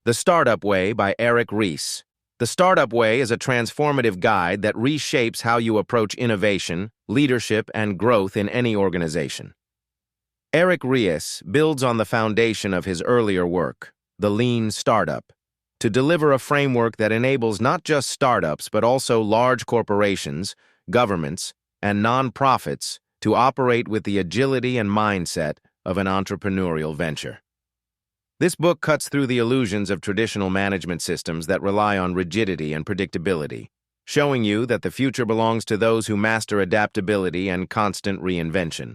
The Startup Way by Ries. The Startup Way is a transformative guide that reshapes how you approach innovation, leadership, and growth in any organization. Ries builds on the foundation of his earlier work, the Lean Startup, to deliver a framework that enables not just startups but also large corporations, governments, and nonprofits to operate with the agility and mindset of an entrepreneurial venture. This book cuts through the illusions of traditional management systems that rely on rigidity and predictability, showing you that the future belongs to those who master adaptability and constant reinvention.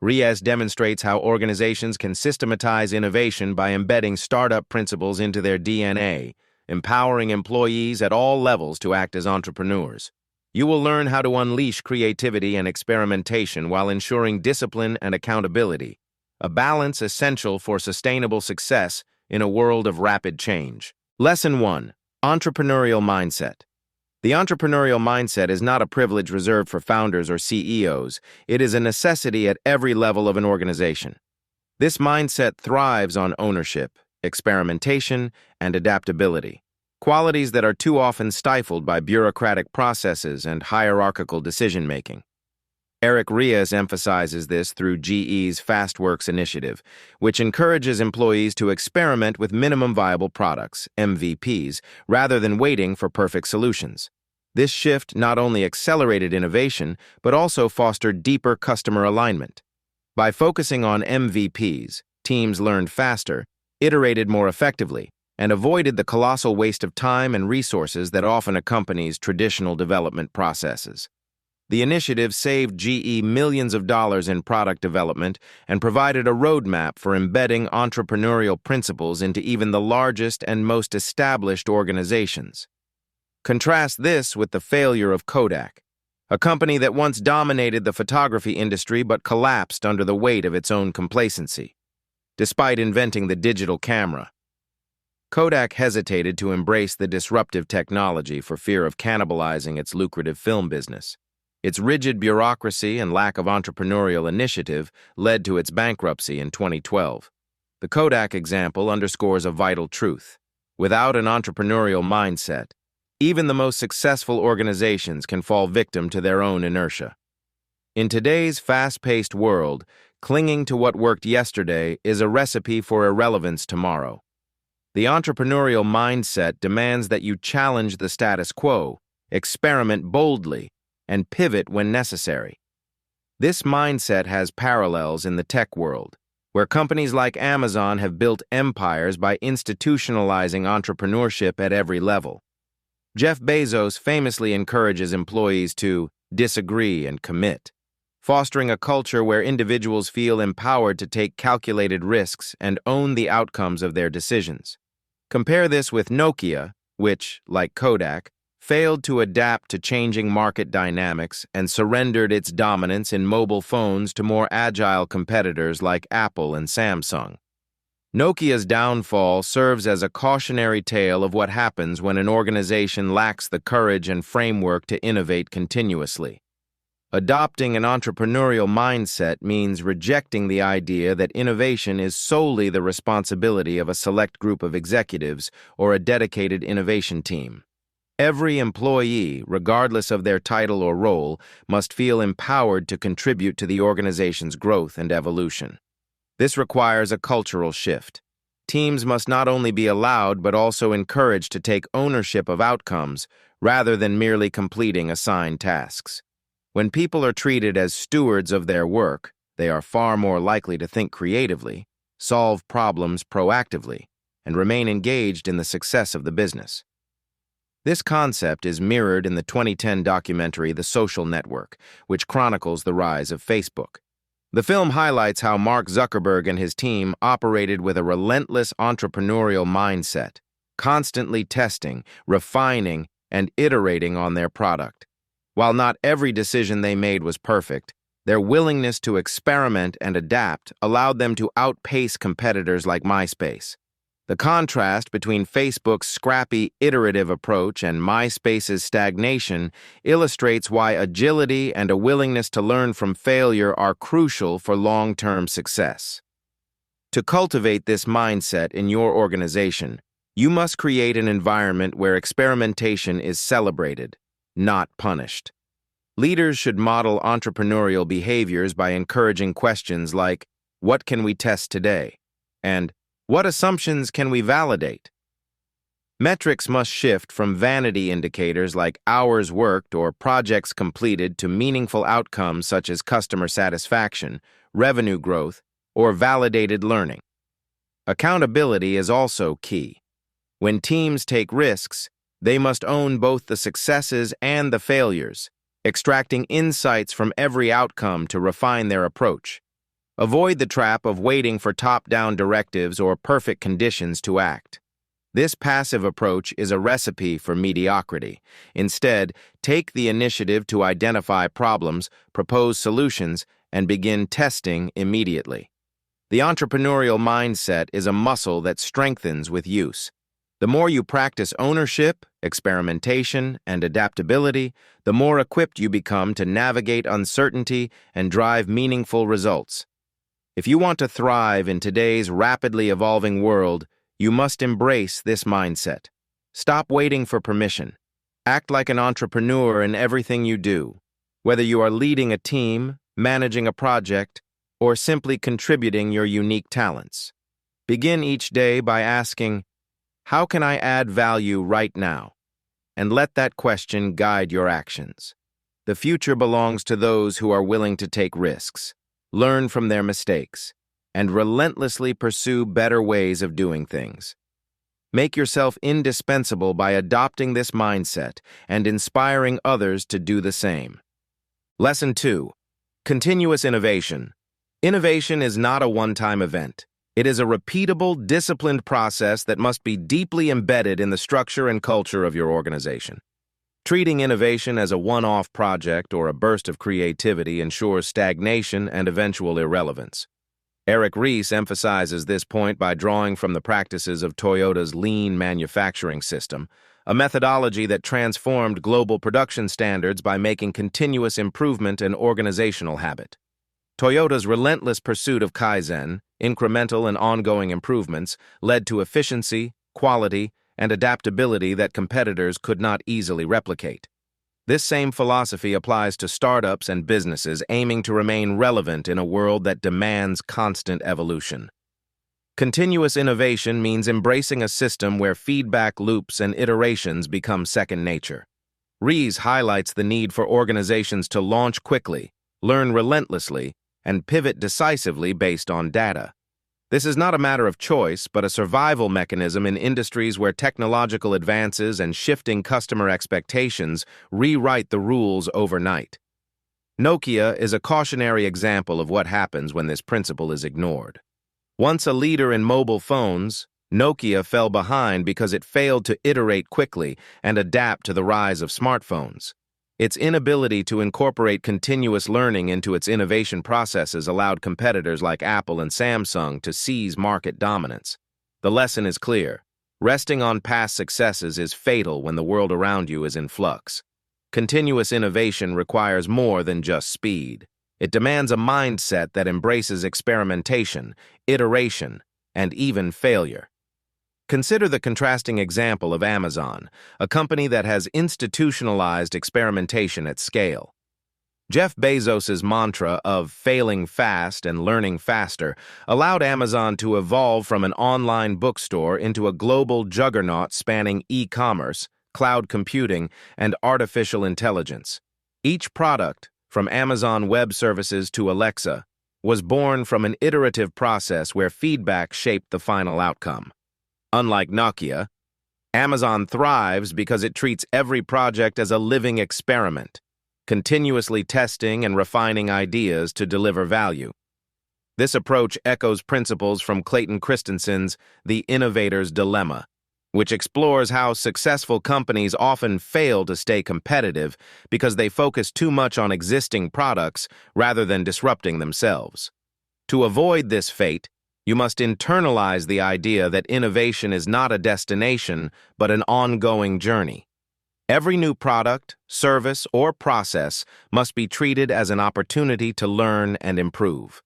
Ries demonstrates how organizations can systematize innovation by embedding startup principles into their DNA, empowering employees at all levels to act as entrepreneurs. You will learn how to unleash creativity and experimentation while ensuring discipline and accountability, a balance essential for sustainable success in a world of rapid change. Lesson 1. Entrepreneurial Mindset. The entrepreneurial mindset is not a privilege reserved for founders or CEOs. It is a necessity at every level of an organization. This mindset thrives on ownership, experimentation, and adaptability, qualities that are too often stifled by bureaucratic processes and hierarchical decision-making. Ries emphasizes this through GE's FastWorks initiative, which encourages employees to experiment with minimum viable products, MVPs, rather than waiting for perfect solutions. This shift not only accelerated innovation, but also fostered deeper customer alignment. By focusing on MVPs, teams learned faster, iterated more effectively, and avoided the colossal waste of time and resources that often accompanies traditional development processes. The initiative saved GE millions of dollars in product development and provided a roadmap for embedding entrepreneurial principles into even the largest and most established organizations. Contrast this with the failure of Kodak, a company that once dominated the photography industry but collapsed under the weight of its own complacency. Despite inventing the digital camera, Kodak hesitated to embrace the disruptive technology for fear of cannibalizing its lucrative film business. Its rigid bureaucracy and lack of entrepreneurial initiative led to its bankruptcy in 2012. The Kodak example underscores a vital truth. Without an entrepreneurial mindset, even the most successful organizations can fall victim to their own inertia. In today's fast-paced world, clinging to what worked yesterday is a recipe for irrelevance tomorrow. The entrepreneurial mindset demands that you challenge the status quo, experiment boldly, and pivot when necessary. This mindset has parallels in the tech world, where companies like Amazon have built empires by institutionalizing entrepreneurship at every level. Jeff Bezos famously encourages employees to disagree and commit, fostering a culture where individuals feel empowered to take calculated risks and own the outcomes of their decisions. Compare this with Nokia, which, like Kodak, failed to adapt to changing market dynamics and surrendered its dominance in mobile phones to more agile competitors like Apple and Samsung. Nokia's downfall serves as a cautionary tale of what happens when an organization lacks the courage and framework to innovate continuously. Adopting an entrepreneurial mindset means rejecting the idea that innovation is solely the responsibility of a select group of executives or a dedicated innovation team. Every employee, regardless of their title or role, must feel empowered to contribute to the organization's growth and evolution. This requires a cultural shift. Teams must not only be allowed but also encouraged to take ownership of outcomes rather than merely completing assigned tasks. When people are treated as stewards of their work, they are far more likely to think creatively, solve problems proactively, and remain engaged in the success of the business. This concept is mirrored in the 2010 documentary The Social Network, which chronicles the rise of Facebook. The film highlights how Mark Zuckerberg and his team operated with a relentless entrepreneurial mindset, constantly testing, refining, and iterating on their product. While not every decision they made was perfect, their willingness to experiment and adapt allowed them to outpace competitors like MySpace. The contrast between Facebook's scrappy, iterative approach and MySpace's stagnation illustrates why agility and a willingness to learn from failure are crucial for long-term success. To cultivate this mindset in your organization, You must create an environment where experimentation is celebrated, not punished. Leaders should model entrepreneurial behaviors by encouraging questions like, "What can we test today?" and "What assumptions can we validate?" Metrics must shift from vanity indicators like hours worked or projects completed to meaningful outcomes such as customer satisfaction, revenue growth, or validated learning. Accountability is also key. When teams take risks, they must own both the successes and the failures, extracting insights from every outcome to refine their approach. Avoid the trap of waiting for top-down directives or perfect conditions to act. This passive approach is a recipe for mediocrity. Instead, take the initiative to identify problems, propose solutions, and begin testing immediately. The entrepreneurial mindset is a muscle that strengthens with use. The more you practice ownership, experimentation, and adaptability, the more equipped you become to navigate uncertainty and drive meaningful results. If you want to thrive in today's rapidly evolving world, you must embrace this mindset. Stop waiting for permission. Act like an entrepreneur in everything you do, whether you are leading a team, managing a project, or simply contributing your unique talents. Begin each day by asking, "How can I add value right now?" And let that question guide your actions. The future belongs to those who are willing to take risks, learn from their mistakes, and relentlessly pursue better ways of doing things. Make yourself indispensable by adopting this mindset and inspiring others to do the same. Lesson 2. Continuous innovation. Innovation is not a one-time event. It is a repeatable, disciplined process that must be deeply embedded in the structure and culture of your organization. Treating innovation as a one-off project or a burst of creativity ensures stagnation and eventual irrelevance. Ries emphasizes this point by drawing from the practices of Toyota's lean manufacturing system, a methodology that transformed global production standards by making continuous improvement an organizational habit. Toyota's relentless pursuit of Kaizen, incremental and ongoing improvements, led to efficiency, quality, and adaptability that competitors could not easily replicate. This same philosophy applies to startups and businesses aiming to remain relevant in a world that demands constant evolution. Continuous innovation means embracing a system where feedback loops and iterations become second nature. Ries highlights the need for organizations to launch quickly, learn relentlessly, and pivot decisively based on data. This is not a matter of choice, but a survival mechanism in industries where technological advances and shifting customer expectations rewrite the rules overnight. Nokia is a cautionary example of what happens when this principle is ignored. Once a leader in mobile phones, Nokia fell behind because it failed to iterate quickly and adapt to the rise of smartphones. Its inability to incorporate continuous learning into its innovation processes allowed competitors like Apple and Samsung to seize market dominance. The lesson is clear. Resting on past successes is fatal when the world around you is in flux. Continuous innovation requires more than just speed. It demands a mindset that embraces experimentation, iteration, and even failure. Consider the contrasting example of Amazon, a company that has institutionalized experimentation at scale. Jeff Bezos's mantra of failing fast and learning faster allowed Amazon to evolve from an online bookstore into a global juggernaut spanning e-commerce, cloud computing, and artificial intelligence. Each product, from Amazon Web Services to Alexa, was born from an iterative process where feedback shaped the final outcome. Unlike Nokia, Amazon thrives because it treats every project as a living experiment, continuously testing and refining ideas to deliver value. This approach echoes principles from Clayton Christensen's The Innovator's Dilemma, which explores how successful companies often fail to stay competitive because they focus too much on existing products rather than disrupting themselves. To avoid this fate, you must internalize the idea that innovation is not a destination, but an ongoing journey. Every new product, service, or process must be treated as an opportunity to learn and improve.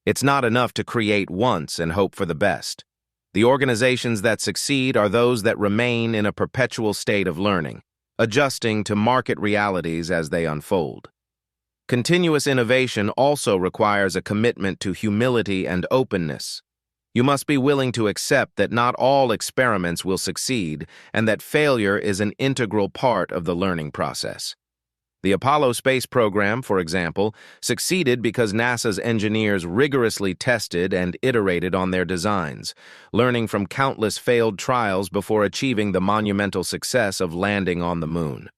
It's not enough to create once and hope for the best. The organizations that succeed are those that remain in a perpetual state of learning, adjusting to market realities as they unfold. Continuous innovation also requires a commitment to humility and openness. You must be willing to accept that not all experiments will succeed and that failure is an integral part of the learning process. The Apollo space program, for example, succeeded because NASA's engineers rigorously tested and iterated on their designs, learning from countless failed trials before achieving the monumental success of landing on the moon.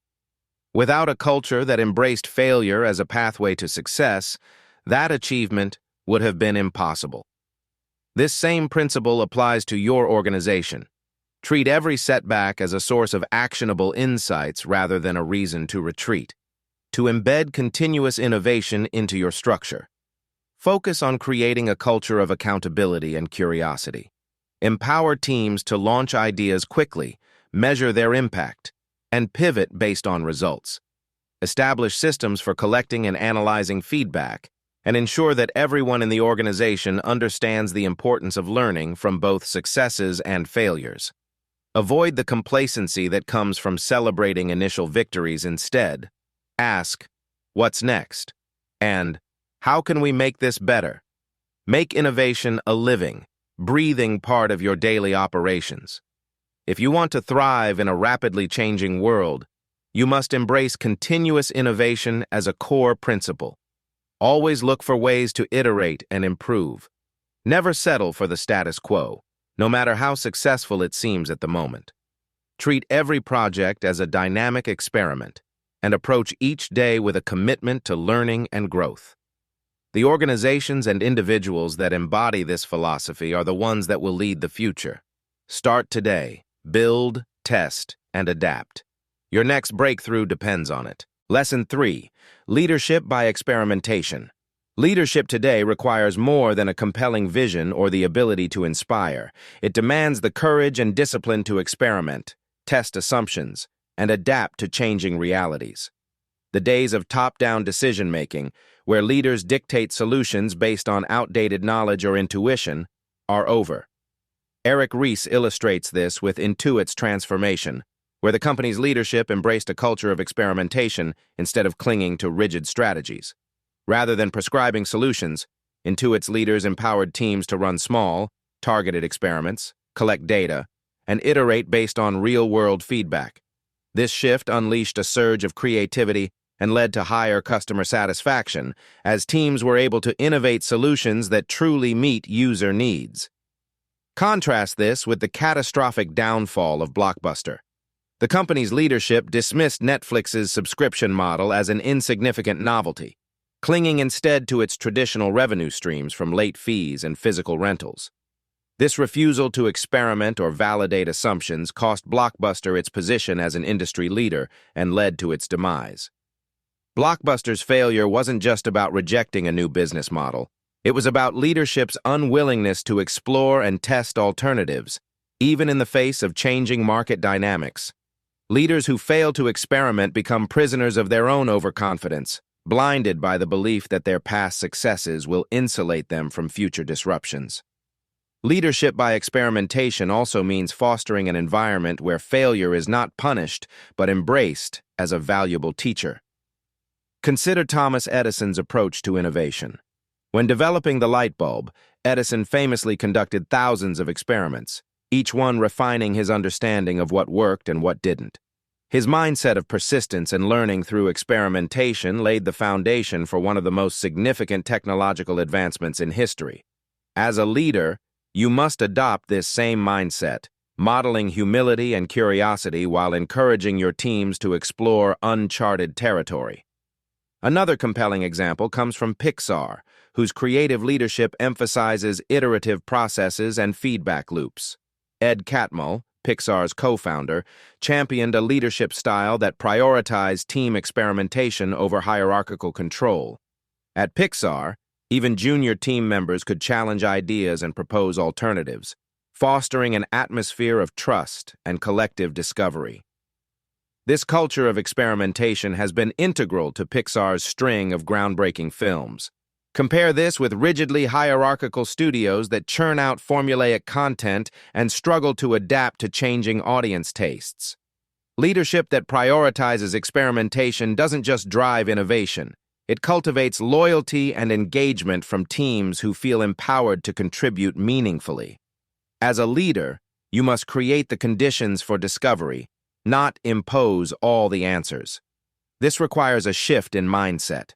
Without a culture that embraced failure as a pathway to success, that achievement would have been impossible. This same principle applies to your organization. Treat every setback as a source of actionable insights rather than a reason to retreat. To embed continuous innovation into your structure. Focus on creating a culture of accountability and curiosity. Empower teams to launch ideas quickly, measure their impact, and pivot based on results. Establish systems for collecting and analyzing feedback, and ensure that everyone in the organization understands the importance of learning from both successes and failures. Avoid the complacency that comes from celebrating initial victories instead. Ask, what's next? And, how can we make this better? Make innovation a living, breathing part of your daily operations. If you want to thrive in a rapidly changing world, you must embrace continuous innovation as a core principle. Always look for ways to iterate and improve. Never settle for the status quo, no matter how successful it seems at the moment. Treat every project as a dynamic experiment, and approach each day with a commitment to learning and growth. The organizations and individuals that embody this philosophy are the ones that will lead the future. Start today. Build, test, and adapt. Your next breakthrough depends on it. Lesson 3. Leadership by experimentation. Leadership today requires more than a compelling vision or the ability to inspire. It demands the courage and discipline to experiment, test assumptions, and adapt to changing realities. The days of top-down decision-making, where leaders dictate solutions based on outdated knowledge or intuition, are over. Ries illustrates this with Intuit's transformation, where the company's leadership embraced a culture of experimentation instead of clinging to rigid strategies. Rather than prescribing solutions, Intuit's leaders empowered teams to run small, targeted experiments, collect data, and iterate based on real-world feedback. This shift unleashed a surge of creativity and led to higher customer satisfaction as teams were able to innovate solutions that truly meet user needs. Contrast this with the catastrophic downfall of Blockbuster. The company's leadership dismissed Netflix's subscription model as an insignificant novelty, clinging instead to its traditional revenue streams from late fees and physical rentals. This refusal to experiment or validate assumptions cost Blockbuster its position as an industry leader and led to its demise. Blockbuster's failure wasn't just about rejecting a new business model. It was about leadership's unwillingness to explore and test alternatives, even in the face of changing market dynamics. Leaders who fail to experiment become prisoners of their own overconfidence, blinded by the belief that their past successes will insulate them from future disruptions. Leadership by experimentation also means fostering an environment where failure is not punished but embraced as a valuable teacher. Consider Thomas Edison's approach to innovation. When developing the light bulb, Edison famously conducted thousands of experiments, each one refining his understanding of what worked and what didn't. His mindset of persistence and learning through experimentation laid the foundation for one of the most significant technological advancements in history. As a leader, you must adopt this same mindset, modeling humility and curiosity while encouraging your teams to explore uncharted territory. Another compelling example comes from Pixar, whose creative leadership emphasizes iterative processes and feedback loops. Ed Catmull, Pixar's co-founder, championed a leadership style that prioritized team experimentation over hierarchical control. At Pixar, even junior team members could challenge ideas and propose alternatives, fostering an atmosphere of trust and collective discovery. This culture of experimentation has been integral to Pixar's string of groundbreaking films. Compare this with rigidly hierarchical studios that churn out formulaic content and struggle to adapt to changing audience tastes. Leadership that prioritizes experimentation doesn't just drive innovation. It cultivates loyalty and engagement from teams who feel empowered to contribute meaningfully. As a leader, you must create the conditions for discovery, not impose all the answers. This requires a shift in mindset.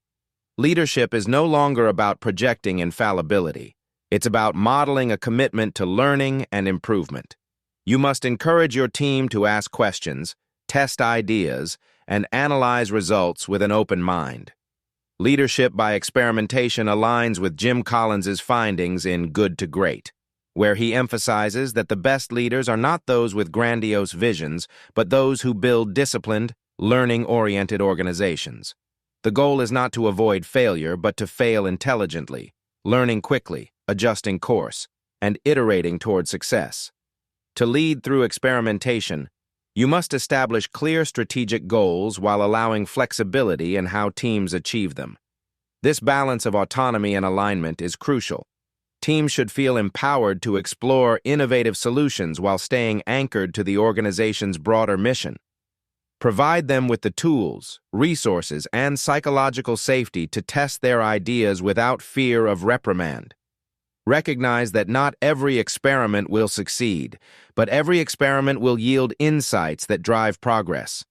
Leadership is no longer about projecting infallibility. It's about modeling a commitment to learning and improvement. You must encourage your team to ask questions, test ideas, and analyze results with an open mind. Leadership by experimentation aligns with Jim Collins's findings in Good to Great, where he emphasizes that the best leaders are not those with grandiose visions, but those who build disciplined, learning-oriented organizations. The goal is not to avoid failure, but to fail intelligently, learning quickly, adjusting course, and iterating toward success. To lead through experimentation, you must establish clear strategic goals while allowing flexibility in how teams achieve them. This balance of autonomy and alignment is crucial. Teams should feel empowered to explore innovative solutions while staying anchored to the organization's broader mission. Provide them with the tools, resources, and psychological safety to test their ideas without fear of reprimand. Recognize that not every experiment will succeed, but every experiment will yield insights that drive progress.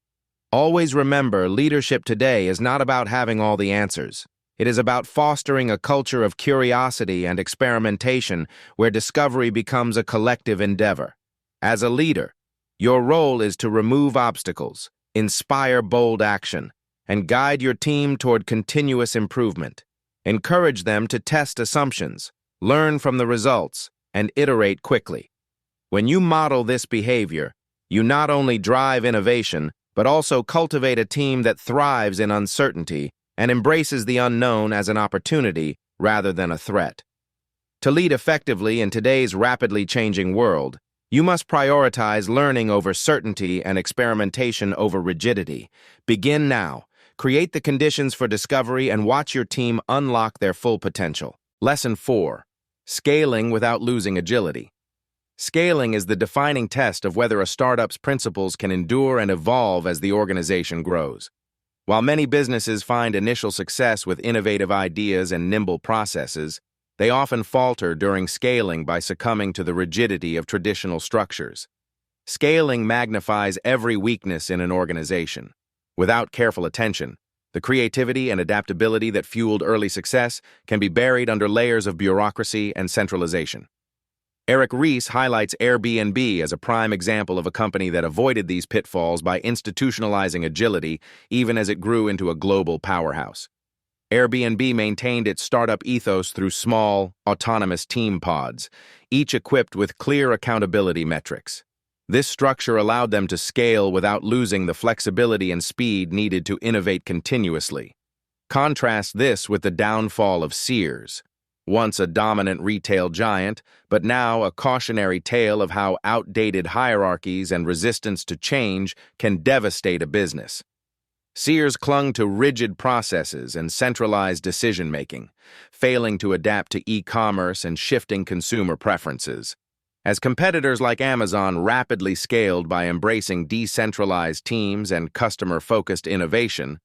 Always remember, leadership today is not about having all the answers. It is about fostering a culture of curiosity and experimentation where discovery becomes a collective endeavor. As a leader, your role is to remove obstacles, inspire bold action, and guide your team toward continuous improvement. Encourage them to test assumptions, learn from the results, and iterate quickly. When you model this behavior, you not only drive innovation, but also cultivate a team that thrives in uncertainty and embraces the unknown as an opportunity rather than a threat. To lead effectively in today's rapidly changing world, you must prioritize learning over certainty and experimentation over rigidity. Begin now. Create the conditions for discovery and watch your team unlock their full potential. Lesson 4. Scaling without losing agility. Scaling is the defining test of whether a startup's principles can endure and evolve as the organization grows. While many businesses find initial success with innovative ideas and nimble processes, they often falter during scaling by succumbing to the rigidity of traditional structures. Scaling magnifies every weakness in an organization. Without careful attention, the creativity and adaptability that fueled early success can be buried under layers of bureaucracy and centralization. Ries highlights Airbnb as a prime example of a company that avoided these pitfalls by institutionalizing agility even as it grew into a global powerhouse. Airbnb maintained its startup ethos through small, autonomous team pods, each equipped with clear accountability metrics. This structure allowed them to scale without losing the flexibility and speed needed to innovate continuously. Contrast this with the downfall of Sears, once a dominant retail giant, but now a cautionary tale of how outdated hierarchies and resistance to change can devastate a business. Sears clung to rigid processes and centralized decision-making, failing to adapt to e-commerce and shifting consumer preferences. As competitors like Amazon rapidly scaled by embracing decentralized teams and customer-focused innovation,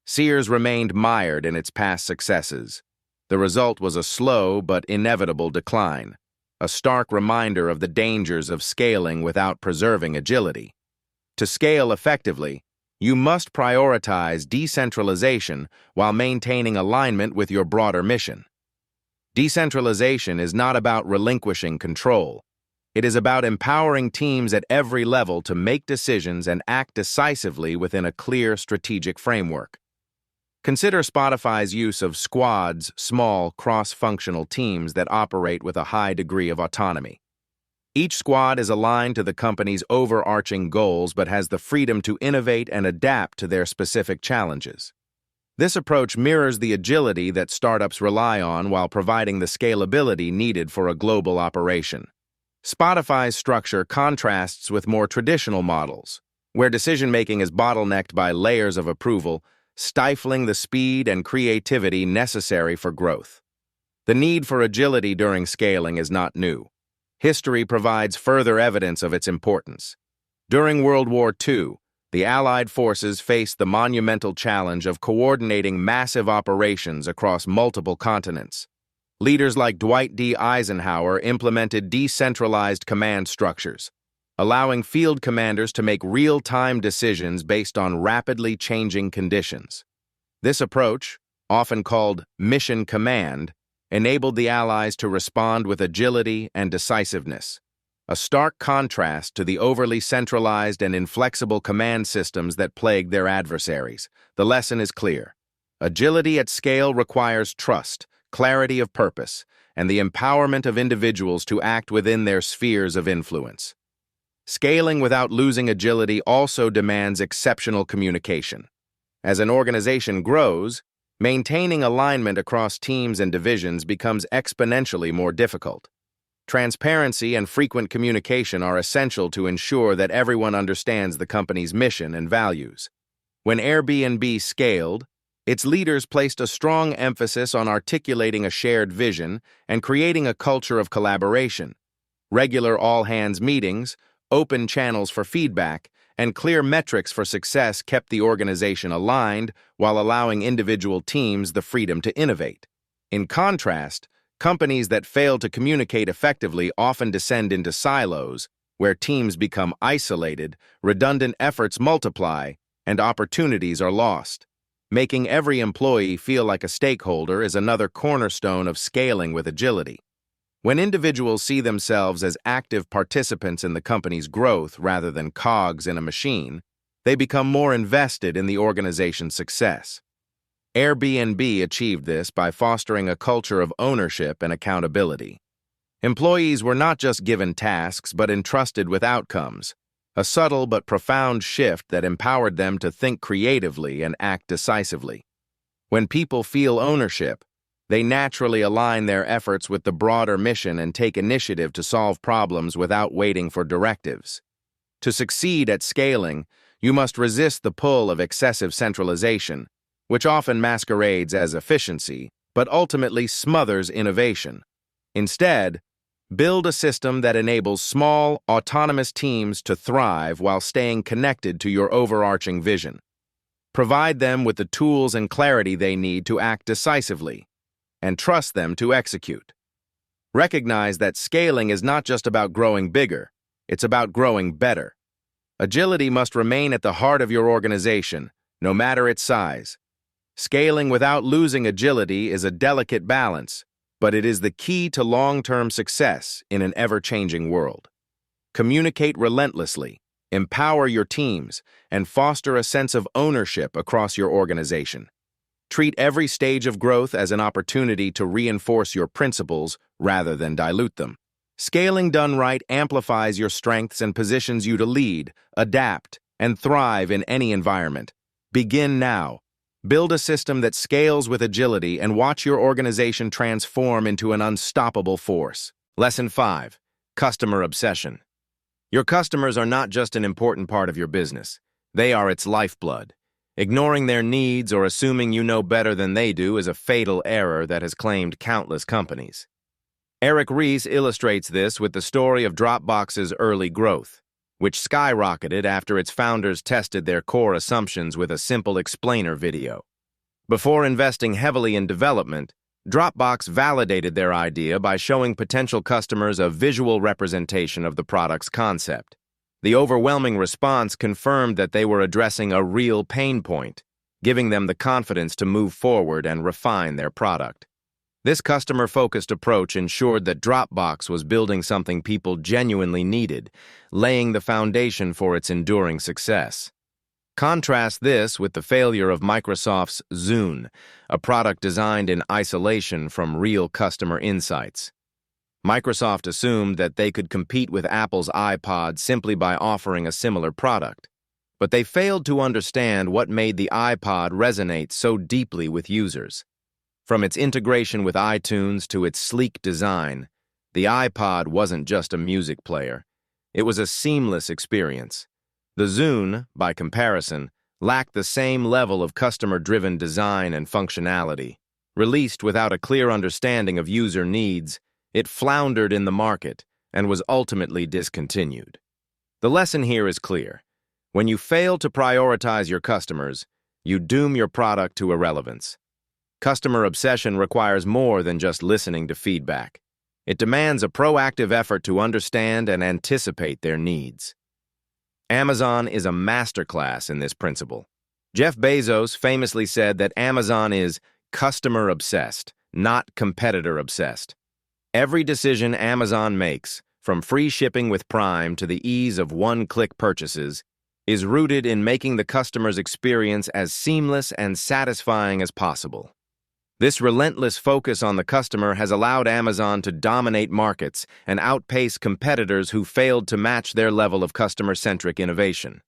Sears remained mired in its past successes. The result was a slow but inevitable decline, a stark reminder of the dangers of scaling without preserving agility. To scale effectively, you must prioritize decentralization while maintaining alignment with your broader mission. Decentralization is not about relinquishing control. It is about empowering teams at every level to make decisions and act decisively within a clear strategic framework. Consider Spotify's use of squads, small, cross-functional teams that operate with a high degree of autonomy. Each squad is aligned to the company's overarching goals but has the freedom to innovate and adapt to their specific challenges. This approach mirrors the agility that startups rely on while providing the scalability needed for a global operation. Spotify's structure contrasts with more traditional models, where decision-making is bottlenecked by layers of approval, stifling the speed and creativity necessary for growth. The need for agility during scaling is not new. History provides further evidence of its importance. During World War II, the Allied forces faced the monumental challenge of coordinating massive operations across multiple continents. Leaders like Dwight D. Eisenhower implemented decentralized command structures, allowing field commanders to make real-time decisions based on rapidly changing conditions. This approach, often called mission command, enabled the Allies to respond with agility and decisiveness, a stark contrast to the overly centralized and inflexible command systems that plagued their adversaries. The lesson is clear. Agility at scale requires trust, clarity of purpose, and the empowerment of individuals to act within their spheres of influence. Scaling without losing agility also demands exceptional communication. As an organization grows, maintaining alignment across teams and divisions becomes exponentially more difficult. Transparency and frequent communication are essential to ensure that everyone understands the company's mission and values. When Airbnb scaled, its leaders placed a strong emphasis on articulating a shared vision and creating a culture of collaboration. Regular all-hands meetings, open channels for feedback, and clear metrics for success kept the organization aligned while allowing individual teams the freedom to innovate. In contrast, companies that fail to communicate effectively often descend into silos, where teams become isolated, redundant efforts multiply, and opportunities are lost. Making every employee feel like a stakeholder is another cornerstone of scaling with agility. When individuals see themselves as active participants in the company's growth rather than cogs in a machine, they become more invested in the organization's success. Airbnb achieved this by fostering a culture of ownership and accountability. Employees were not just given tasks but entrusted with outcomes, a subtle but profound shift that empowered them to think creatively and act decisively. When people feel ownership, they naturally align their efforts with the broader mission and take initiative to solve problems without waiting for directives. To succeed at scaling, you must resist the pull of excessive centralization, which often masquerades as efficiency, but ultimately smothers innovation. Instead, build a system that enables small, autonomous teams to thrive while staying connected to your overarching vision. Provide them with the tools and clarity they need to act decisively, and trust them to execute. Recognize that scaling is not just about growing bigger, it's about growing better. Agility must remain at the heart of your organization, no matter its size. Scaling without losing agility is a delicate balance, but it is the key to long-term success in an ever-changing world. Communicate relentlessly, empower your teams, and foster a sense of ownership across your organization. Treat every stage of growth as an opportunity to reinforce your principles rather than dilute them. Scaling done right amplifies your strengths and positions you to lead, adapt, and thrive in any environment. Begin now. Build a system that scales with agility and watch your organization transform into an unstoppable force. Lesson 5. Customer obsession. Your customers are not just an important part of your business. They are its lifeblood. Ignoring their needs or assuming you know better than they do is a fatal error that has claimed countless companies. Ries illustrates this with the story of Dropbox's early growth, which skyrocketed after its founders tested their core assumptions with a simple explainer video. Before investing heavily in development, Dropbox validated their idea by showing potential customers a visual representation of the product's concept. The overwhelming response confirmed that they were addressing a real pain point, giving them the confidence to move forward and refine their product. This customer-focused approach ensured that Dropbox was building something people genuinely needed, laying the foundation for its enduring success. Contrast this with the failure of Microsoft's Zune, a product designed in isolation from real customer insights. Microsoft assumed that they could compete with Apple's iPod simply by offering a similar product, but they failed to understand what made the iPod resonate so deeply with users. From its integration with iTunes to its sleek design, the iPod wasn't just a music player. It was a seamless experience. The Zune, by comparison, lacked the same level of customer-driven design and functionality, Released without a clear understanding of user needs, it floundered in the market and was ultimately discontinued. The lesson here is clear. When you fail to prioritize your customers, you doom your product to irrelevance. Customer obsession requires more than just listening to feedback. It demands a proactive effort to understand and anticipate their needs. Amazon is a masterclass in this principle. Jeff Bezos famously said that Amazon is customer-obsessed, not competitor-obsessed. Every decision Amazon makes, from free shipping with Prime to the ease of one-click purchases, is rooted in making the customer's experience as seamless and satisfying as possible. This relentless focus on the customer has allowed Amazon to dominate markets and outpace competitors who failed to match their level of customer-centric innovation.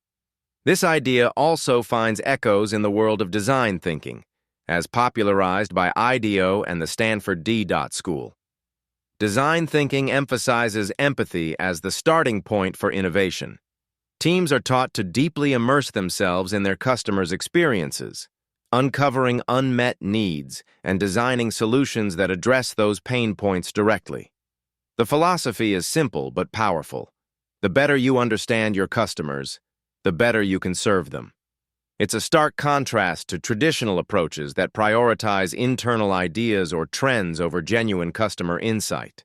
This idea also finds echoes in the world of design thinking, as popularized by IDEO and the Stanford D. School. Design thinking emphasizes empathy as the starting point for innovation. Teams are taught to deeply immerse themselves in their customers' experiences, uncovering unmet needs and designing solutions that address those pain points directly. The philosophy is simple but powerful. The better you understand your customers, the better you can serve them. It's a stark contrast to traditional approaches that prioritize internal ideas or trends over genuine customer insight.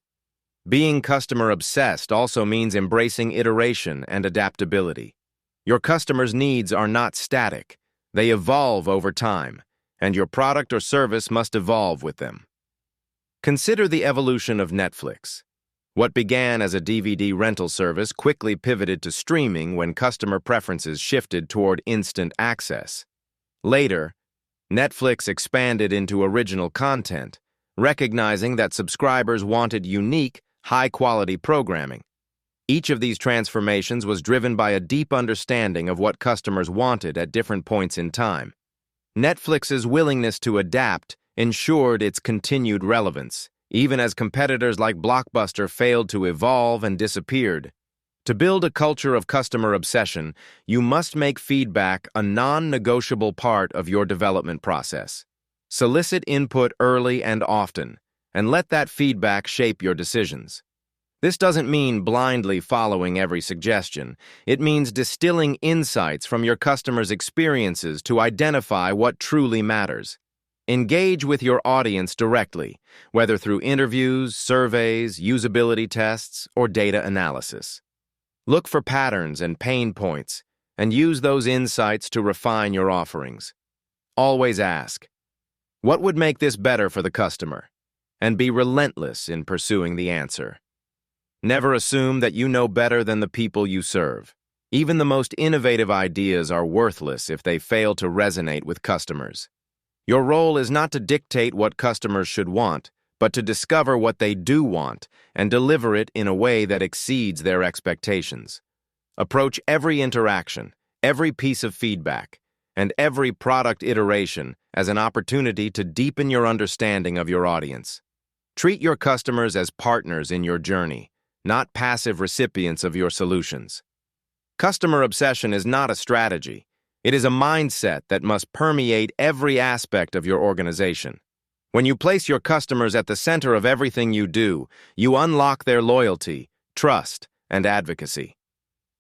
Being customer-obsessed also means embracing iteration and adaptability. Your customers' needs are not static. They evolve over time, and your product or service must evolve with them. Consider the evolution of Netflix. What began as a DVD rental service quickly pivoted to streaming when customer preferences shifted toward instant access. Later, Netflix expanded into original content, recognizing that subscribers wanted unique, high-quality programming. Each of these transformations was driven by a deep understanding of what customers wanted at different points in time. Netflix's willingness to adapt ensured its continued relevance, even as competitors like Blockbuster failed to evolve and disappeared. To build a culture of customer obsession, you must make feedback a non-negotiable part of your development process. Solicit input early and often, and let that feedback shape your decisions. This doesn't mean blindly following every suggestion. It means distilling insights from your customers' experiences to identify what truly matters. Engage with your audience directly, whether through interviews, surveys, usability tests, or data analysis. Look for patterns and pain points, and use those insights to refine your offerings. Always ask, what would make this better for the customer? And be relentless in pursuing the answer. Never assume that you know better than the people you serve. Even the most innovative ideas are worthless if they fail to resonate with customers. Your role is not to dictate what customers should want, but to discover what they do want and deliver it in a way that exceeds their expectations. Approach every interaction, every piece of feedback, and every product iteration as an opportunity to deepen your understanding of your audience. Treat your customers as partners in your journey, not passive recipients of your solutions. Customer obsession is not a strategy. It is a mindset that must permeate every aspect of your organization. When you place your customers at the center of everything you do, you unlock their loyalty, trust, and advocacy.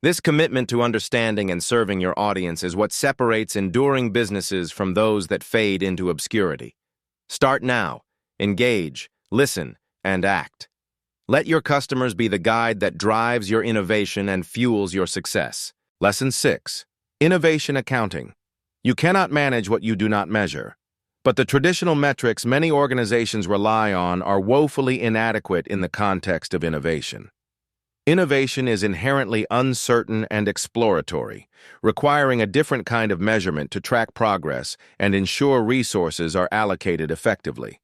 This commitment to understanding and serving your audience is what separates enduring businesses from those that fade into obscurity. Start now. Engage, listen, and act. Let your customers be the guide that drives your innovation and fuels your success. Lesson 6. Innovation Accounting. You cannot manage what you do not measure. But the traditional metrics many organizations rely on are woefully inadequate in the context of innovation. Innovation is inherently uncertain and exploratory, requiring a different kind of measurement to track progress and ensure resources are allocated effectively.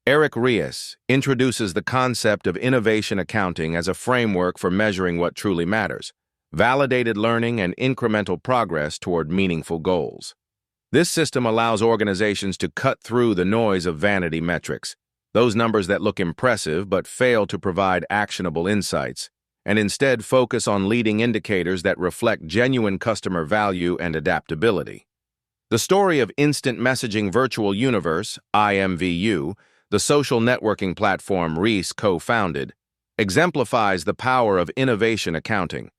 Ries introduces the concept of innovation accounting as a framework for measuring what truly matters, validated learning and incremental progress toward meaningful goals. This system allows organizations to cut through the noise of vanity metrics, those numbers that look impressive but fail to provide actionable insights, and instead focus on leading indicators that reflect genuine customer value and adaptability. The story of Instant Messaging Virtual Universe, IMVU, the social networking platform Ries co-founded, exemplifies the power of innovation accounting.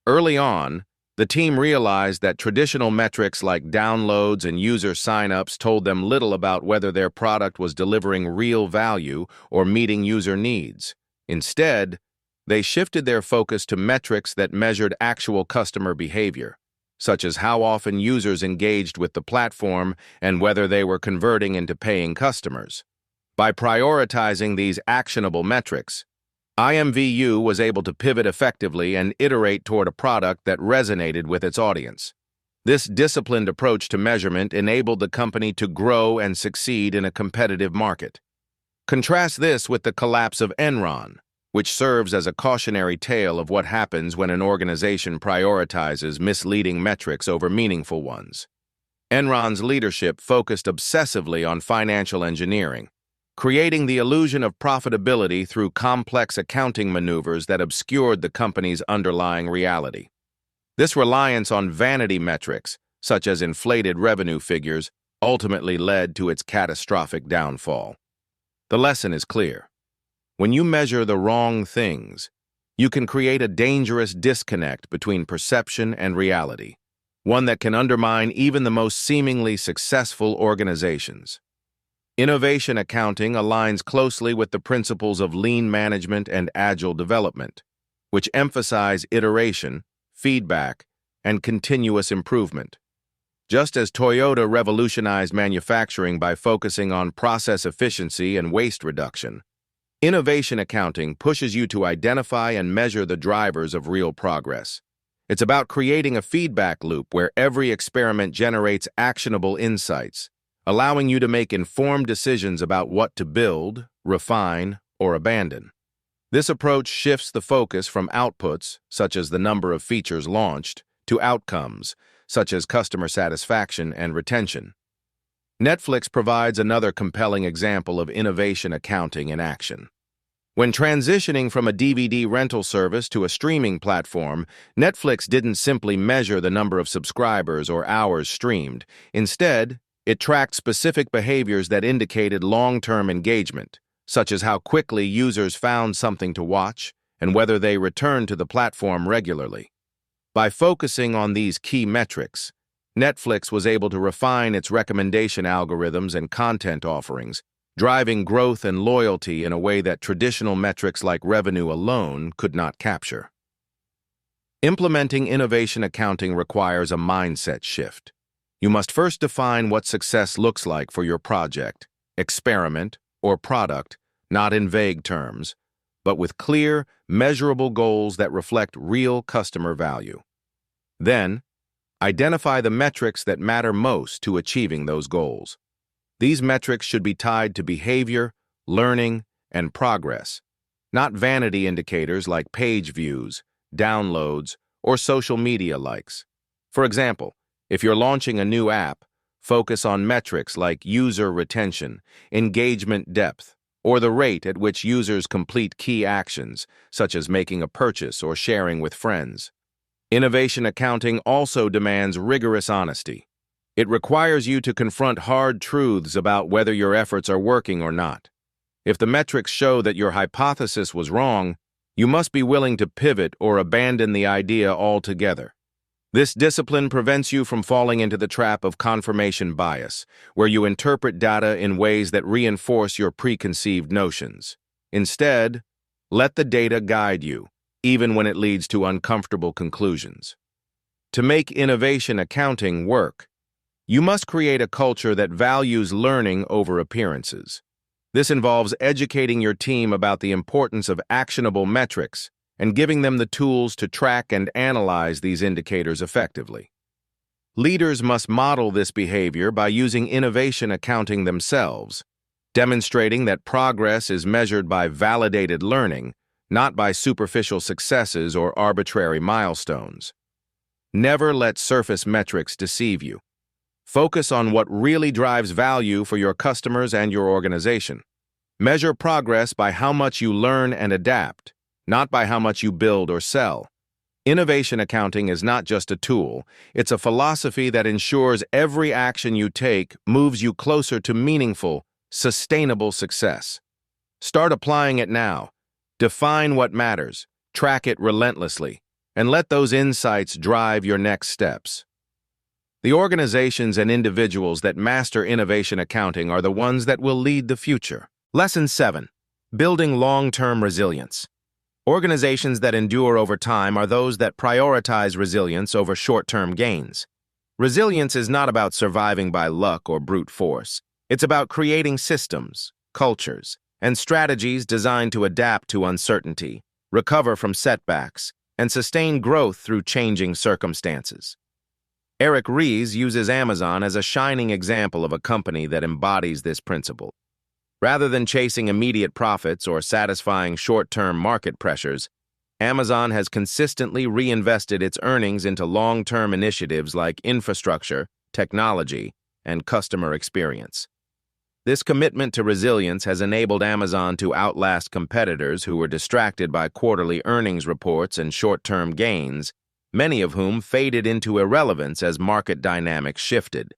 Early on, the team realized that traditional metrics like downloads and user signups told them little about whether their product was delivering real value or meeting user needs. Instead, they shifted their focus to metrics that measured actual customer behavior, such as how often users engaged with the platform and whether they were converting into paying customers. By prioritizing these actionable metrics, IMVU was able to pivot effectively and iterate toward a product that resonated with its audience. This disciplined approach to measurement enabled the company to grow and succeed in a competitive market. Contrast this with the collapse of Enron, which serves as a cautionary tale of what happens when an organization prioritizes misleading metrics over meaningful ones. Enron's leadership focused obsessively on financial engineering, creating the illusion of profitability through complex accounting maneuvers that obscured the company's underlying reality. This reliance on vanity metrics, such as inflated revenue figures, ultimately led to its catastrophic downfall. The lesson is clear. When you measure the wrong things, you can create a dangerous disconnect between perception and reality, one that can undermine even the most seemingly successful organizations. Innovation accounting aligns closely with the principles of lean management and agile development, which emphasize iteration, feedback, and continuous improvement. Just as Toyota revolutionized manufacturing by focusing on process efficiency and waste reduction, innovation accounting pushes you to identify and measure the drivers of real progress. It's about creating a feedback loop where every experiment generates actionable insights, allowing you to make informed decisions about what to build, refine, or abandon. This approach shifts the focus from outputs, such as the number of features launched, to outcomes, such as customer satisfaction and retention. Netflix provides another compelling example of innovation accounting in action. When transitioning from a DVD rental service to a streaming platform, Netflix didn't simply measure the number of subscribers or hours streamed. Instead, it tracked specific behaviors that indicated long-term engagement, such as how quickly users found something to watch and whether they returned to the platform regularly. By focusing on these key metrics, Netflix was able to refine its recommendation algorithms and content offerings, driving growth and loyalty in a way that traditional metrics like revenue alone could not capture. Implementing innovation accounting requires a mindset shift. You must first define what success looks like for your project, experiment, or product, not in vague terms, but with clear, measurable goals that reflect real customer value. Then, identify the metrics that matter most to achieving those goals. These metrics should be tied to behavior, learning, and progress, not vanity indicators like page views, downloads, or social media likes. For example, if you're launching a new app, focus on metrics like user retention, engagement depth, or the rate at which users complete key actions, such as making a purchase or sharing with friends. Innovation accounting also demands rigorous honesty. It requires you to confront hard truths about whether your efforts are working or not. If the metrics show that your hypothesis was wrong, you must be willing to pivot or abandon the idea altogether. This discipline prevents you from falling into the trap of confirmation bias, where you interpret data in ways that reinforce your preconceived notions. Instead, let the data guide you, even when it leads to uncomfortable conclusions. To make innovation accounting work, you must create a culture that values learning over appearances. This involves educating your team about the importance of actionable metrics and giving them the tools to track and analyze these indicators effectively. Leaders must model this behavior by using innovation accounting themselves, demonstrating that progress is measured by validated learning, not by superficial successes or arbitrary milestones. Never let surface metrics deceive you. Focus on what really drives value for your customers and your organization. Measure progress by how much you learn and adapt, not by how much you build or sell. Innovation accounting is not just a tool, it's a philosophy that ensures every action you take moves you closer to meaningful, sustainable success. Start applying it now. Define what matters, track it relentlessly, and let those insights drive your next steps. The organizations and individuals that master innovation accounting are the ones that will lead the future. Lesson 7. Building long-term resilience. Organizations that endure over time are those that prioritize resilience over short-term gains. Resilience is not about surviving by luck or brute force. It's about creating systems, cultures, and strategies designed to adapt to uncertainty, recover from setbacks, and sustain growth through changing circumstances. Ries uses Amazon as a shining example of a company that embodies this principle. Rather than chasing immediate profits or satisfying short-term market pressures, Amazon has consistently reinvested its earnings into long-term initiatives like infrastructure, technology, and customer experience. This commitment to resilience has enabled Amazon to outlast competitors who were distracted by quarterly earnings reports and short-term gains, many of whom faded into irrelevance as market dynamics shifted.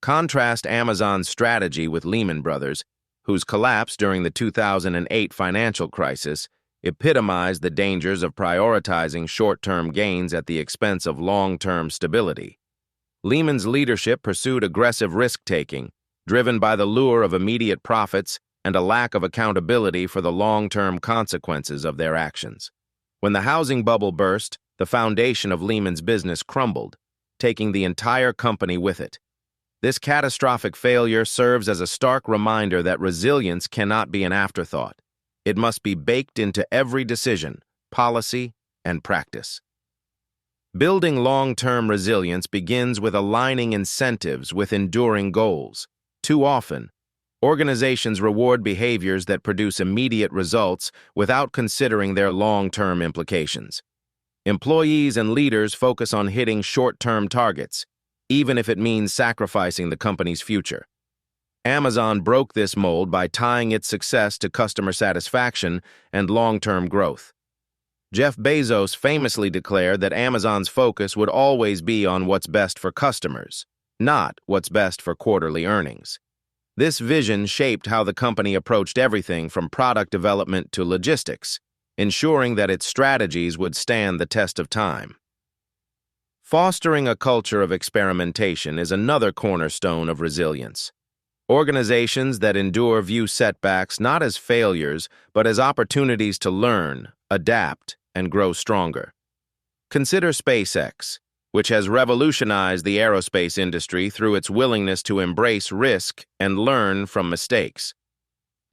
Contrast Amazon's strategy with Lehman Brothers, whose collapse during the 2008 financial crisis epitomized the dangers of prioritizing short-term gains at the expense of long-term stability. Lehman's leadership pursued aggressive risk-taking, driven by the lure of immediate profits and a lack of accountability for the long-term consequences of their actions. When the housing bubble burst, the foundation of Lehman's business crumbled, taking the entire company with it. This catastrophic failure serves as a stark reminder that resilience cannot be an afterthought. It must be baked into every decision, policy, and practice. Building long-term resilience begins with aligning incentives with enduring goals. Too often, organizations reward behaviors that produce immediate results without considering their long-term implications. Employees and leaders focus on hitting short-term targets, even if it means sacrificing the company's future. Amazon broke this mold by tying its success to customer satisfaction and long-term growth. Jeff Bezos famously declared that Amazon's focus would always be on what's best for customers, not what's best for quarterly earnings. This vision shaped how the company approached everything from product development to logistics, ensuring that its strategies would stand the test of time. Fostering a culture of experimentation is another cornerstone of resilience. Organizations that endure view setbacks not as failures, but as opportunities to learn, adapt, and grow stronger. Consider SpaceX, which has revolutionized the aerospace industry through its willingness to embrace risk and learn from mistakes.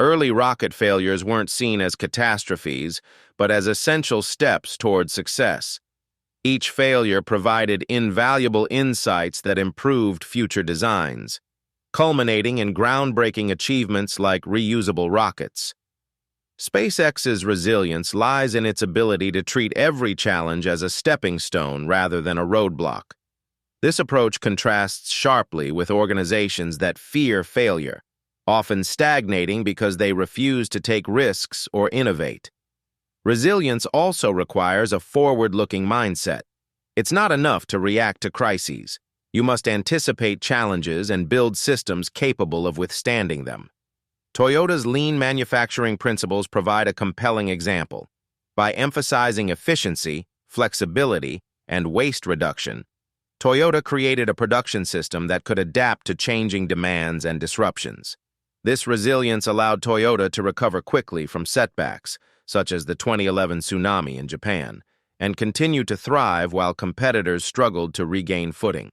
Early rocket failures weren't seen as catastrophes, but as essential steps toward success. Each failure provided invaluable insights that improved future designs, culminating in groundbreaking achievements like reusable rockets. SpaceX's resilience lies in its ability to treat every challenge as a stepping stone rather than a roadblock. This approach contrasts sharply with organizations that fear failure, often stagnating because they refuse to take risks or innovate. Resilience also requires a forward-looking mindset. It's not enough to react to crises. You must anticipate challenges and build systems capable of withstanding them. Toyota's lean manufacturing principles provide a compelling example. By emphasizing efficiency, flexibility, and waste reduction, Toyota created a production system that could adapt to changing demands and disruptions. This resilience allowed Toyota to recover quickly from setbacks, such as the 2011 tsunami in Japan, and continue to thrive while competitors struggled to regain footing.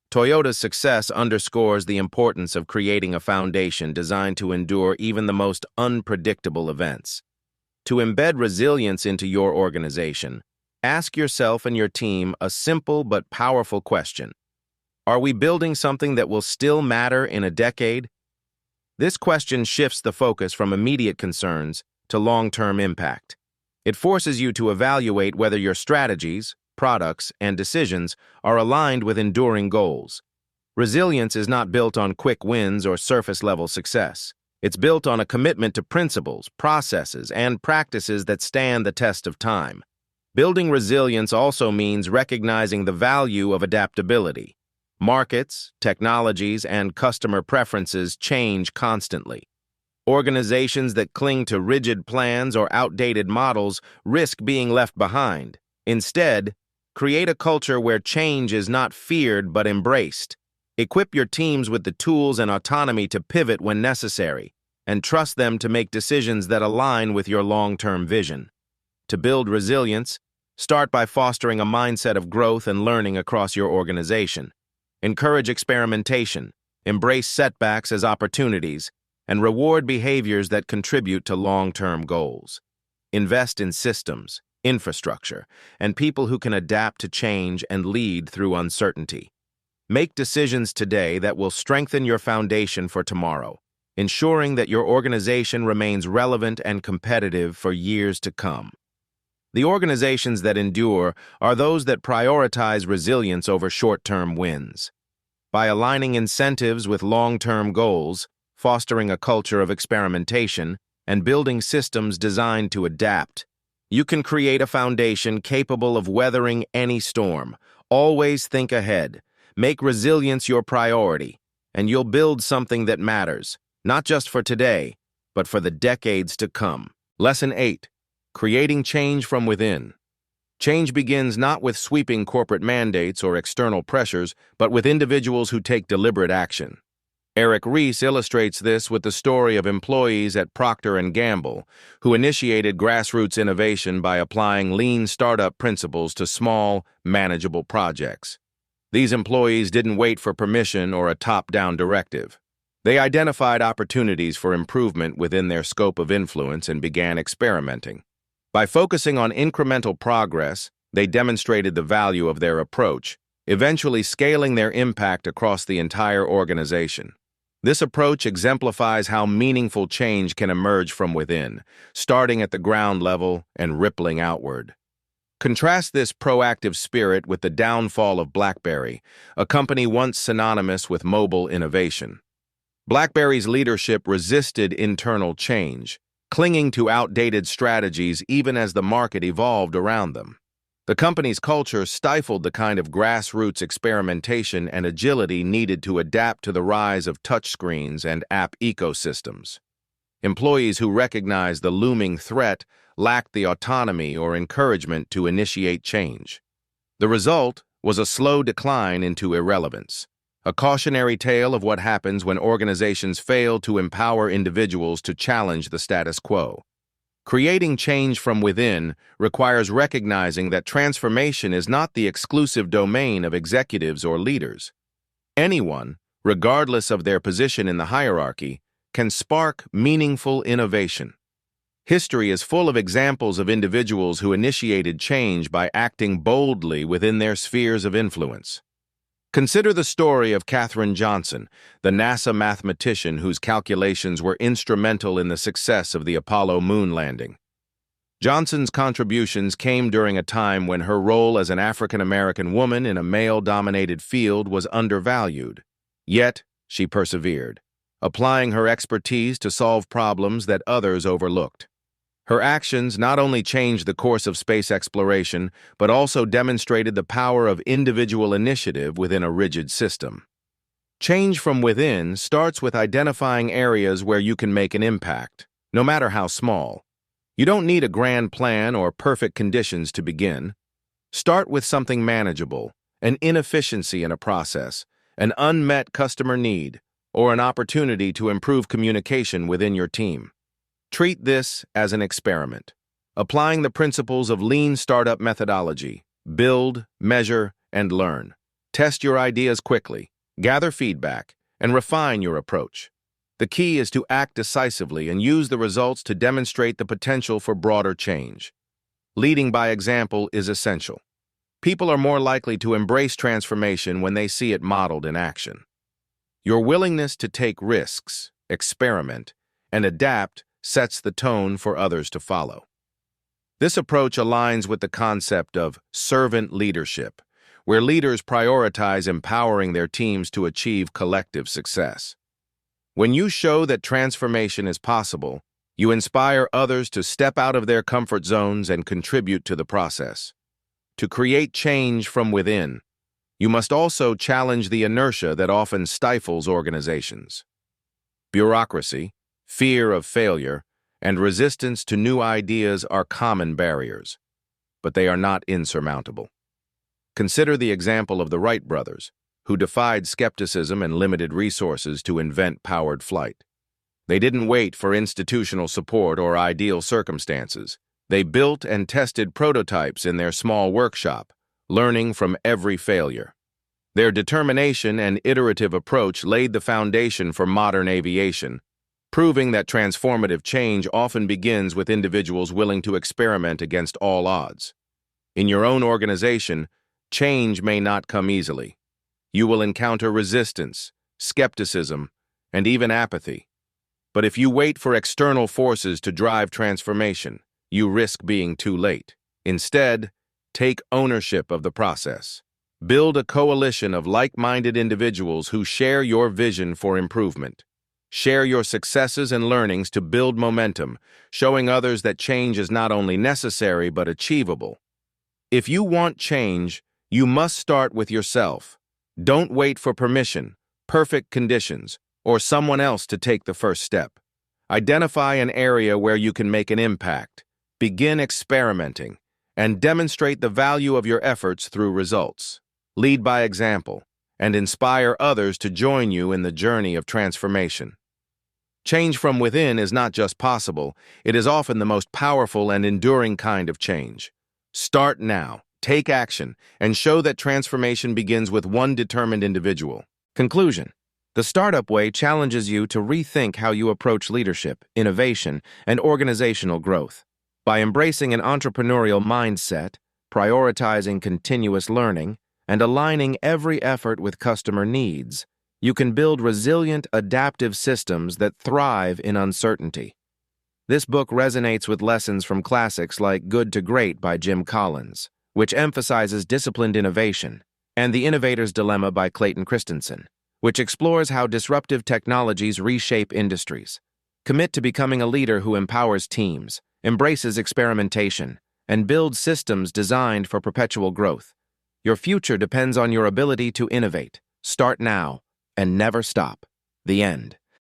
Toyota's success underscores the importance of creating a foundation designed to endure even the most unpredictable events. To embed resilience into your organization, ask yourself and your team a simple but powerful question. Are we building something that will still matter in a decade? This question shifts the focus from immediate concerns to long-term impact. It forces you to evaluate whether your strategies, products, and decisions are aligned with enduring goals. Resilience is not built on quick wins or surface-level success. It's built on a commitment to principles, processes, and practices that stand the test of time. Building resilience also means recognizing the value of adaptability. Markets, technologies, and customer preferences change constantly. Organizations that cling to rigid plans or outdated models risk being left behind. Instead, create a culture where change is not feared but embraced. Equip your teams with the tools and autonomy to pivot when necessary, and trust them to make decisions that align with your long-term vision. To build resilience, start by fostering a mindset of growth and learning across your organization. Encourage experimentation, embrace setbacks as opportunities, and reward behaviors that contribute to long-term goals. Invest in systems, infrastructure, and people who can adapt to change and lead through uncertainty. Make decisions today that will strengthen your foundation for tomorrow, ensuring that your organization remains relevant and competitive for years to come. The organizations that endure are those that prioritize resilience over short-term wins. By aligning incentives with long-term goals, fostering a culture of experimentation, and building systems designed to adapt, you can create a foundation capable of weathering any storm. Always think ahead. Make resilience your priority, and you'll build something that matters, not just for today, but for the decades to come. Lesson 8. Creating change from within. Change begins not with sweeping corporate mandates or external pressures, but with individuals who take deliberate action. Ries illustrates this with the story of employees at Procter & Gamble, who initiated grassroots innovation by applying lean startup principles to small, manageable projects. These employees didn't wait for permission or a top-down directive. They identified opportunities for improvement within their scope of influence and began experimenting. By focusing on incremental progress, they demonstrated the value of their approach, eventually scaling their impact across the entire organization. This approach exemplifies how meaningful change can emerge from within, starting at the ground level and rippling outward. Contrast this proactive spirit with the downfall of BlackBerry, a company once synonymous with mobile innovation. BlackBerry's leadership resisted internal change, clinging to outdated strategies even as the market evolved around them. The company's culture stifled the kind of grassroots experimentation and agility needed to adapt to the rise of touchscreens and app ecosystems. Employees who recognized the looming threat lacked the autonomy or encouragement to initiate change. The result was a slow decline into irrelevance, a cautionary tale of what happens when organizations fail to empower individuals to challenge the status quo. Creating change from within requires recognizing that transformation is not the exclusive domain of executives or leaders. Anyone, regardless of their position in the hierarchy, can spark meaningful innovation. History is full of examples of individuals who initiated change by acting boldly within their spheres of influence. Consider the story of Katherine Johnson, the NASA mathematician whose calculations were instrumental in the success of the Apollo moon landing. Johnson's contributions came during a time when her role as an African-American woman in a male-dominated field was undervalued. Yet, she persevered, applying her expertise to solve problems that others overlooked. Her actions not only changed the course of space exploration, but also demonstrated the power of individual initiative within a rigid system. Change from within starts with identifying areas where you can make an impact, no matter how small. You don't need a grand plan or perfect conditions to begin. Start with something manageable, an inefficiency in a process, an unmet customer need, or an opportunity to improve communication within your team. Treat this as an experiment, applying the principles of lean startup methodology: build, measure, and learn. Test your ideas quickly, gather feedback, and refine your approach. The key is to act decisively and use the results to demonstrate the potential for broader change. Leading by example is essential. People are more likely to embrace transformation when they see it modeled in action. Your willingness to take risks, experiment, and adapt sets the tone for others to follow. This approach aligns with the concept of servant leadership, where leaders prioritize empowering their teams to achieve collective success. When you show that transformation is possible, You inspire others to step out of their comfort zones and contribute to the process. To create change from within, you must also challenge the inertia that often stifles organizations. Bureaucracy, fear of failure, and resistance to new ideas are common barriers, but they are not insurmountable. Consider the example of the Wright brothers, who defied skepticism and limited resources to invent powered flight. They didn't wait for institutional support or ideal circumstances. They built and tested prototypes in their small workshop, learning from every failure. Their determination and iterative approach laid the foundation for modern aviation, proving that transformative change often begins with individuals willing to experiment against all odds. In your own organization, change may not come easily. You will encounter resistance, skepticism, and even apathy. But if you wait for external forces to drive transformation, you risk being too late. Instead, take ownership of the process. Build a coalition of like-minded individuals who share your vision for improvement. Share your successes and learnings to build momentum, showing others that change is not only necessary but achievable. If you want change, you must start with yourself. Don't wait for permission, perfect conditions, or someone else to take the first step. Identify an area where you can make an impact. Begin experimenting, and demonstrate the value of your efforts through results. Lead by example, and inspire others to join you in the journey of transformation. Change from within is not just possible, it is often the most powerful and enduring kind of change. Start now, take action, and show that transformation begins with one determined individual. Conclusion. The Startup Way challenges you to rethink how you approach leadership, innovation, and organizational growth. By embracing an entrepreneurial mindset, prioritizing continuous learning, and aligning every effort with customer needs, you can build resilient, adaptive systems that thrive in uncertainty. This book resonates with lessons from classics like Good to Great by Jim Collins, which emphasizes disciplined innovation, and The Innovator's Dilemma by Clayton Christensen, which explores how disruptive technologies reshape industries. Commit to becoming a leader who empowers teams, embraces experimentation, and builds systems designed for perpetual growth. Your future depends on your ability to innovate. Start now and never stop. The end.